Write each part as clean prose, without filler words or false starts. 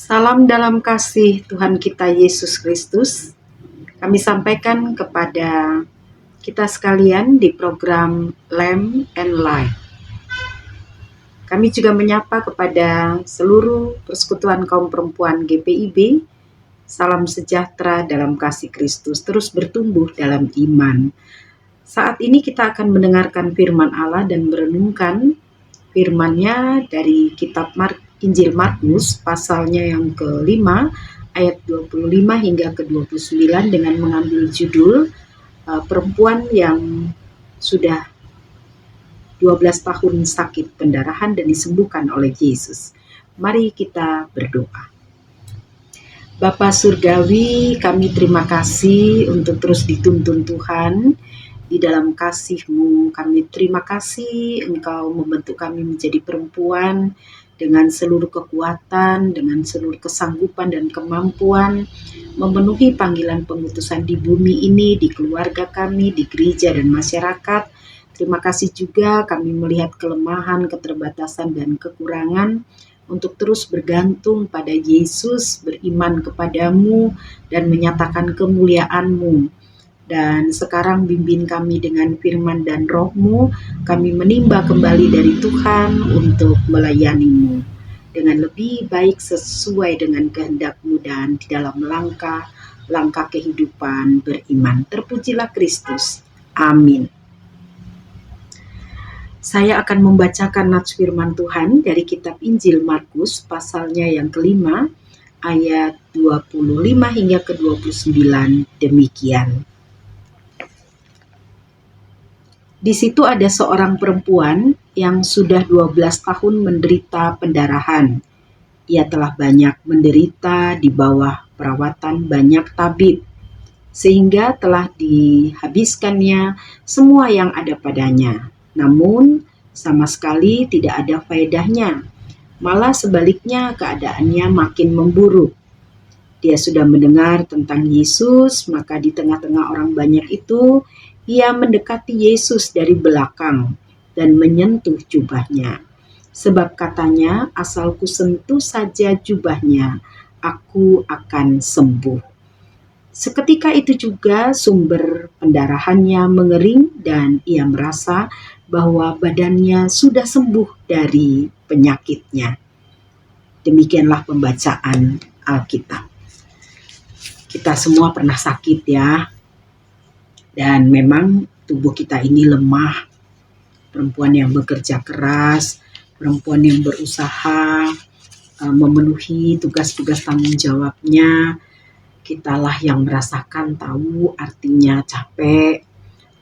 Salam dalam kasih Tuhan kita Yesus Kristus. Kami sampaikan kepada kita sekalian di program Lamb and Light. Kami juga menyapa kepada seluruh persekutuan kaum perempuan GPIB. Salam sejahtera dalam kasih Kristus, terus bertumbuh dalam iman. Saat ini kita akan mendengarkan firman Allah dan merenungkan firman-Nya dari kitab Injil Markus pasalnya yang ke-5 ayat 25 hingga ke-29 dengan mengambil judul perempuan yang sudah 12 tahun sakit pendarahan dan disembuhkan oleh Yesus. Mari kita berdoa. Bapa Surgawi, kami terima kasih untuk terus dituntun Tuhan di dalam kasih-Mu. Kami terima kasih Engkau membentuk kami menjadi perempuan dengan seluruh kekuatan, dengan seluruh kesanggupan dan kemampuan memenuhi panggilan pengutusan di bumi ini, di keluarga kami, di gereja dan masyarakat. Terima kasih juga kami melihat kelemahan, keterbatasan dan kekurangan untuk terus bergantung pada Yesus, beriman kepadamu dan menyatakan kemuliaan-Mu. Dan sekarang bimbing kami dengan firman dan roh-Mu, kami menimba kembali dari Tuhan untuk melayani-Mu dengan lebih baik sesuai dengan kehendak-Mu dan di dalam langkah kehidupan beriman. Terpujilah Kristus. Amin. Saya akan membacakan nats firman Tuhan dari kitab Injil Markus pasalnya yang ke-5 ayat 25 hingga ke-29 demikian. Di situ ada seorang perempuan yang sudah 12 tahun menderita pendarahan. Ia telah banyak menderita di bawah perawatan banyak tabib, sehingga telah dihabiskannya semua yang ada padanya. Namun, sama sekali tidak ada faedahnya. Malah sebaliknya keadaannya makin memburuk. Dia sudah mendengar tentang Yesus, maka di tengah-tengah orang banyak itu, ia mendekati Yesus dari belakang dan menyentuh jubahnya. Sebab katanya, asal kusentuh saja jubahnya, aku akan sembuh. Seketika itu juga sumber pendarahannya mengering dan ia merasa bahwa badannya sudah sembuh dari penyakitnya. Demikianlah pembacaan Alkitab. Kita semua pernah sakit ya. Dan memang tubuh kita ini lemah, perempuan yang bekerja keras, perempuan yang berusaha memenuhi tugas-tugas tanggung jawabnya, kitalah yang merasakan tahu artinya capek,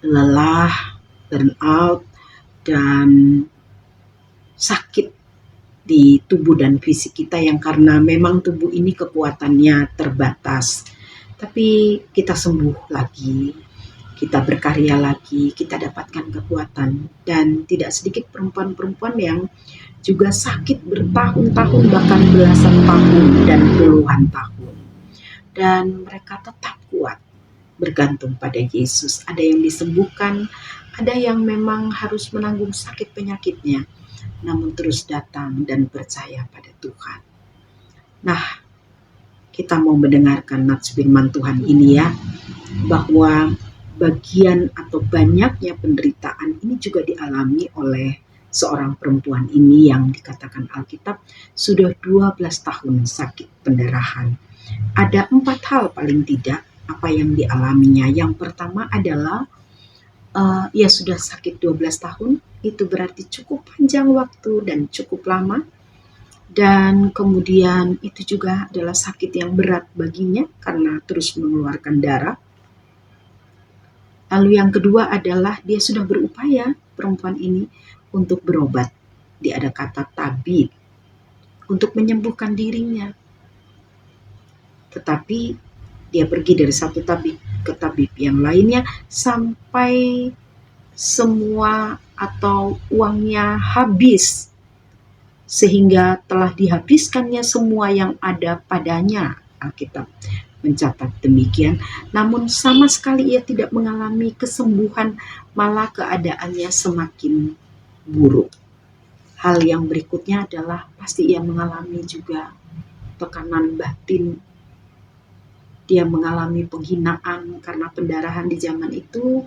lelah, burnout, dan sakit di tubuh dan fisik kita yang karena memang tubuh ini kekuatannya terbatas. Tapi kita sembuh lagi. Kita berkarya lagi, kita dapatkan kekuatan. Dan tidak sedikit perempuan-perempuan yang juga sakit bertahun-tahun, bahkan belasan tahun dan puluhan tahun. Dan mereka tetap kuat, bergantung pada Yesus. Ada yang disembuhkan, ada yang memang harus menanggung sakit penyakitnya, namun terus datang dan percaya pada Tuhan. Nah, kita mau mendengarkan nats firman Tuhan ini ya, bahwa bagian atau banyaknya penderitaan ini juga dialami oleh seorang perempuan ini yang dikatakan Alkitab sudah 12 tahun sakit pendarahan. Ada 4 hal paling tidak apa yang dialaminya. Yang pertama adalah ia sudah sakit 12 tahun, itu berarti cukup panjang waktu dan cukup lama. Dan kemudian itu juga adalah sakit yang berat baginya karena terus mengeluarkan darah. Lalu yang kedua adalah dia sudah berupaya, perempuan ini, untuk berobat. Dia ada kata tabib, untuk menyembuhkan dirinya. Tetapi dia pergi dari satu tabib ke tabib yang lainnya sampai semua atau uangnya habis. Sehingga telah dihabiskannya semua yang ada padanya. Alkitab mencatat demikian, namun sama sekali ia tidak mengalami kesembuhan, malah keadaannya semakin buruk. Hal yang berikutnya adalah pasti ia mengalami juga tekanan batin, dia mengalami penghinaan karena pendarahan di zaman itu.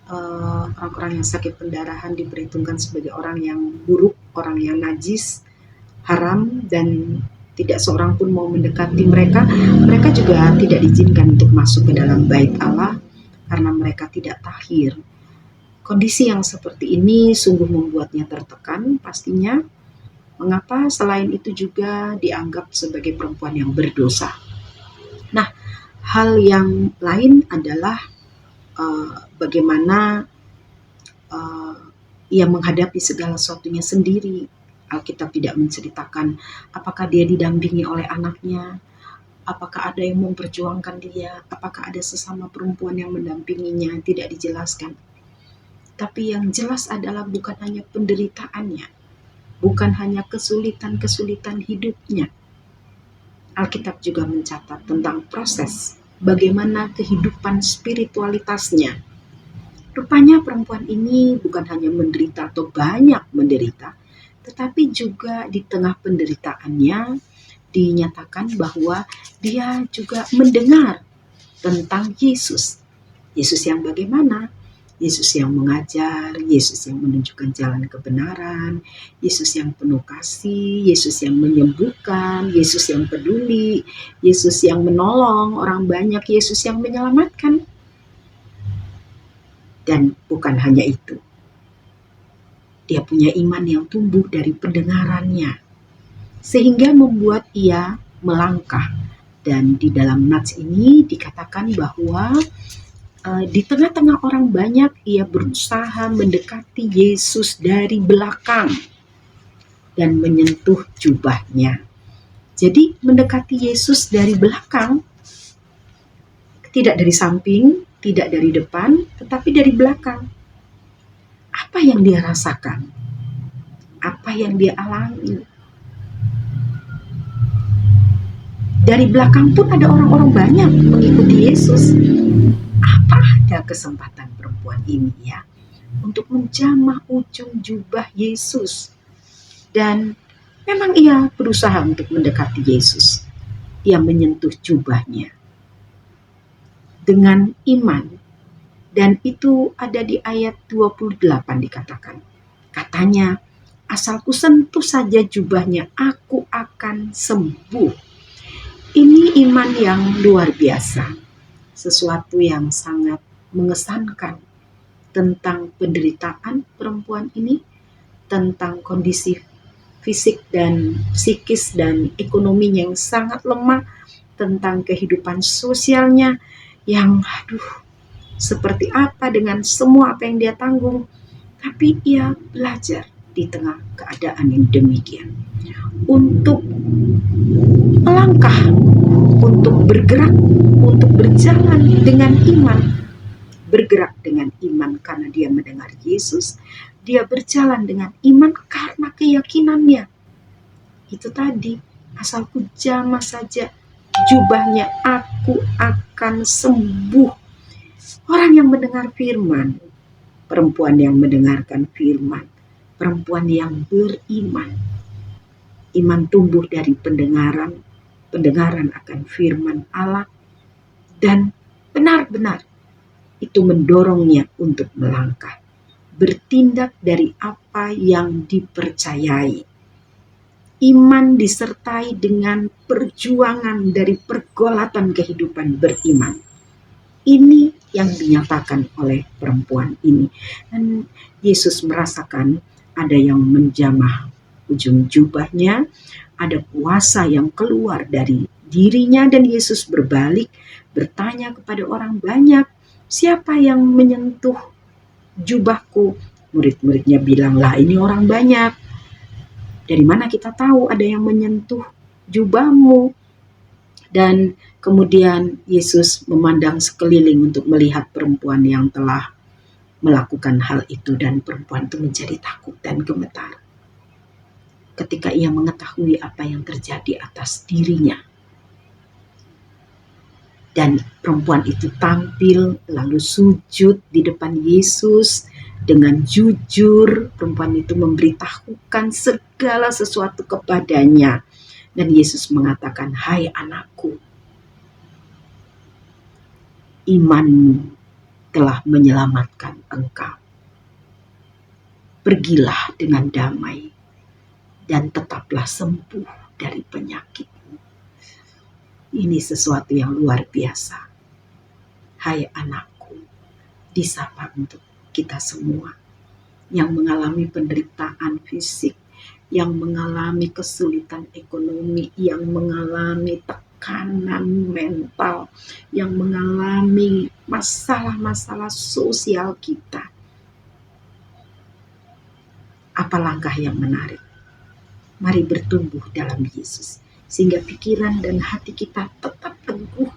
Orang-orang yang sakit pendarahan diperhitungkan sebagai orang yang buruk, orang yang najis, haram, dan tidak seorang pun mau mendekati mereka. Mereka juga tidak diizinkan untuk masuk ke dalam bait Allah karena mereka tidak tahir. Kondisi yang seperti ini sungguh membuatnya tertekan pastinya. Mengapa? Selain itu juga dianggap sebagai perempuan yang berdosa. Nah, hal yang lain adalah bagaimana ia menghadapi segala sesuatunya sendiri. Alkitab tidak menceritakan apakah dia didampingi oleh anaknya, apakah ada yang memperjuangkan dia, apakah ada sesama perempuan yang mendampinginya, tidak dijelaskan. Tapi yang jelas adalah bukan hanya penderitaannya, bukan hanya kesulitan-kesulitan hidupnya. Alkitab juga mencatat tentang proses bagaimana kehidupan spiritualitasnya. Rupanya perempuan ini bukan hanya menderita atau banyak menderita, tetapi juga di tengah penderitaannya dinyatakan bahwa dia juga mendengar tentang Yesus. Yesus yang bagaimana? Yesus yang mengajar, Yesus yang menunjukkan jalan kebenaran, Yesus yang penuh kasih, Yesus yang menyembuhkan, Yesus yang peduli, Yesus yang menolong orang banyak, Yesus yang menyelamatkan. Dan bukan hanya itu, dia punya iman yang tumbuh dari pendengarannya, sehingga membuat ia melangkah. Dan di dalam nats ini dikatakan bahwa di tengah-tengah orang banyak, ia berusaha mendekati Yesus dari belakang dan menyentuh jubahnya. Jadi mendekati Yesus dari belakang, tidak dari samping, tidak dari depan, tetapi dari belakang. Apa yang dia rasakan? Apa yang dia alami? Dari belakang pun ada orang-orang banyak mengikuti Yesus. Apa ada kesempatan perempuan ini ya untuk menjamah ujung jubah Yesus? Dan memang ia berusaha untuk mendekati Yesus. Ia menyentuh jubahnya dengan iman. Dan itu ada di ayat 28 dikatakan. Katanya, asalku sentuh saja jubahnya, aku akan sembuh. Ini iman yang luar biasa. Sesuatu yang sangat mengesankan tentang penderitaan perempuan ini, tentang kondisi fisik dan psikis dan ekonominya yang sangat lemah, tentang kehidupan sosialnya yang seperti apa dengan semua apa yang dia tanggung. Tapi ia belajar di tengah keadaan yang demikian untuk melangkah, untuk bergerak, untuk berjalan dengan iman. Bergerak dengan iman karena dia mendengar Yesus, dia berjalan dengan iman karena keyakinannya. Itu tadi, asalku jamah saja jubahnya, aku akan sembuh. Orang yang mendengar firman, perempuan yang mendengarkan firman, perempuan yang beriman. Iman tumbuh dari pendengaran akan firman Allah, dan benar-benar itu mendorongnya untuk melangkah, bertindak dari apa yang dipercayai. Iman disertai dengan perjuangan dari pergolatan kehidupan beriman. Ini yang dinyatakan oleh perempuan ini. Dan Yesus merasakan ada yang menjamah ujung jubahnya, ada kuasa yang keluar dari dirinya, dan Yesus berbalik bertanya kepada orang banyak, siapa yang menyentuh jubahku? Murid-muridnya bilang, lah ini orang banyak. Dari mana kita tahu ada yang menyentuh jubahmu? Dan kemudian Yesus memandang sekeliling untuk melihat perempuan yang telah melakukan hal itu, dan perempuan itu menjadi takut dan gemetar ketika ia mengetahui apa yang terjadi atas dirinya. Dan perempuan itu tampil lalu sujud di depan Yesus dengan jujur. Perempuan itu memberitahukan segala sesuatu kepadanya Dan Yesus mengatakan, "Hai anakku, imanmu telah menyelamatkan engkau. Pergilah dengan damai dan tetaplah sembuh dari penyakitmu." Ini sesuatu yang luar biasa. Hai anakku, disapa untuk kita semua yang mengalami penderitaan fisik, yang mengalami kesulitan ekonomi, yang mengalami tekanan mental, yang mengalami masalah-masalah sosial kita. Apa langkah yang menarik? Mari bertumbuh dalam Yesus, sehingga pikiran dan hati kita tetap teguh,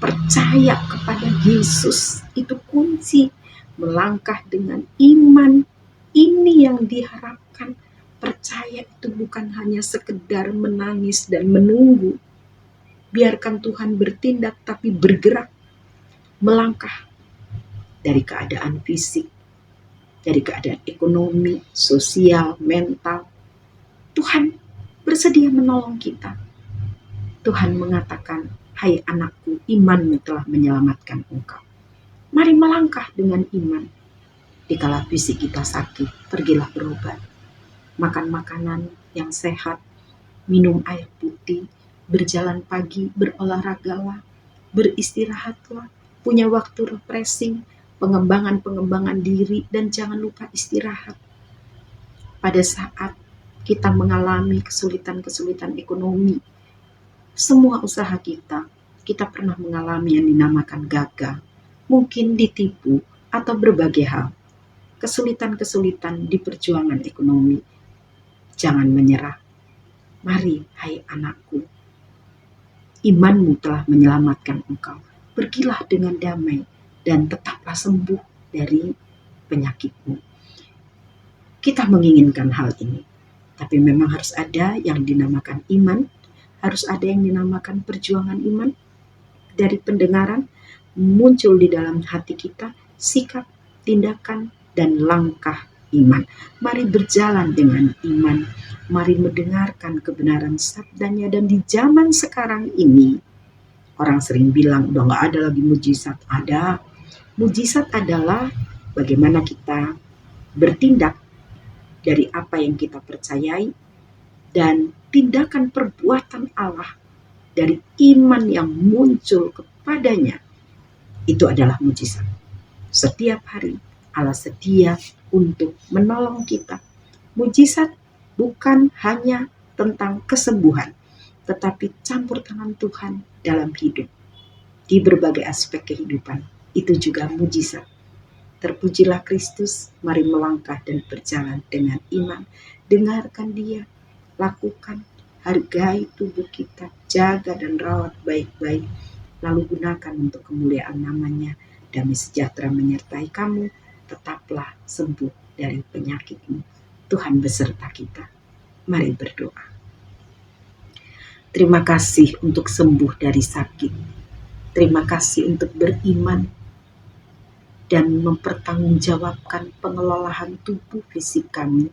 percaya kepada Yesus. Itu kunci melangkah dengan iman. Ini yang diharapkan. Percaya itu bukan hanya sekedar menangis dan menunggu. Biarkan Tuhan bertindak, tapi bergerak, melangkah dari keadaan fisik, dari keadaan ekonomi, sosial, mental. Tuhan bersedia menolong kita. Tuhan mengatakan, "Hai anakku, imanmu telah menyelamatkan engkau." Mari melangkah dengan iman. Dikala fisik kita sakit, pergilah berobat. Makan makanan yang sehat, minum air putih, berjalan pagi, berolahragalah, beristirahatlah, punya waktu refreshing, pengembangan diri, dan jangan lupa istirahat. Pada saat kita mengalami kesulitan-kesulitan ekonomi, semua usaha kita pernah mengalami yang dinamakan gagal, mungkin ditipu, atau berbagai hal. Kesulitan-kesulitan di perjuangan ekonomi. Jangan menyerah. Mari, hai anakku, imanmu telah menyelamatkan engkau. Pergilah dengan damai dan tetaplah sembuh dari penyakitmu. Kita menginginkan hal ini, tapi memang harus ada yang dinamakan iman, harus ada yang dinamakan perjuangan iman. Dari pendengaran muncul di dalam hati kita sikap, tindakan, dan langkah iman. Mari berjalan dengan iman. Mari mendengarkan kebenaran sabdanya. Dan di zaman sekarang ini, orang sering bilang, udah gak ada lagi mujizat. Ada. Mujizat adalah bagaimana kita bertindak dari apa yang kita percayai, dan tindakan perbuatan Allah dari iman yang muncul kepadanya. Itu adalah mujizat. Setiap hari Allah sedia untuk menolong kita. Mujizat bukan hanya tentang kesembuhan, tetapi campur tangan Tuhan dalam hidup. Di berbagai aspek kehidupan, itu juga mujizat. Terpujilah Kristus, mari melangkah dan berjalan dengan iman. Dengarkan Dia, lakukan, hargai tubuh kita, jaga dan rawat baik-baik, lalu gunakan untuk kemuliaan namanya. Damai sejahtera menyertai kamu, tetaplah sembuh dari penyakitmu. Tuhan beserta kita. Mari berdoa. Terima kasih untuk sembuh dari sakit. Terima kasih untuk beriman dan mempertanggungjawabkan pengelolaan tubuh fisik kami.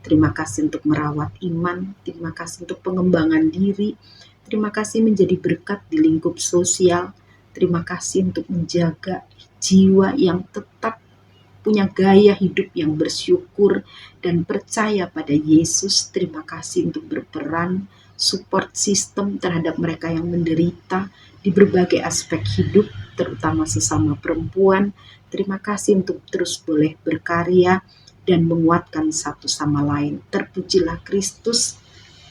Terima kasih untuk merawat iman. Terima kasih untuk pengembangan diri. Terima kasih menjadi berkat di lingkup sosial. Terima kasih untuk menjaga jiwa yang tetap punya gaya hidup yang bersyukur dan percaya pada Yesus. Terima kasih untuk berperan support system terhadap mereka yang menderita di berbagai aspek hidup, terutama sesama perempuan. Terima kasih untuk terus boleh berkarya dan menguatkan satu sama lain. Terpujilah Kristus,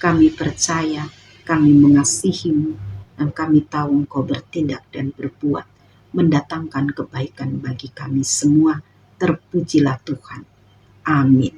kami percaya, kami mengasihi-Mu, dan kami tahu Engkau bertindak dan berbuat, mendatangkan kebaikan bagi kami semua. Terpujilah Tuhan. Amin.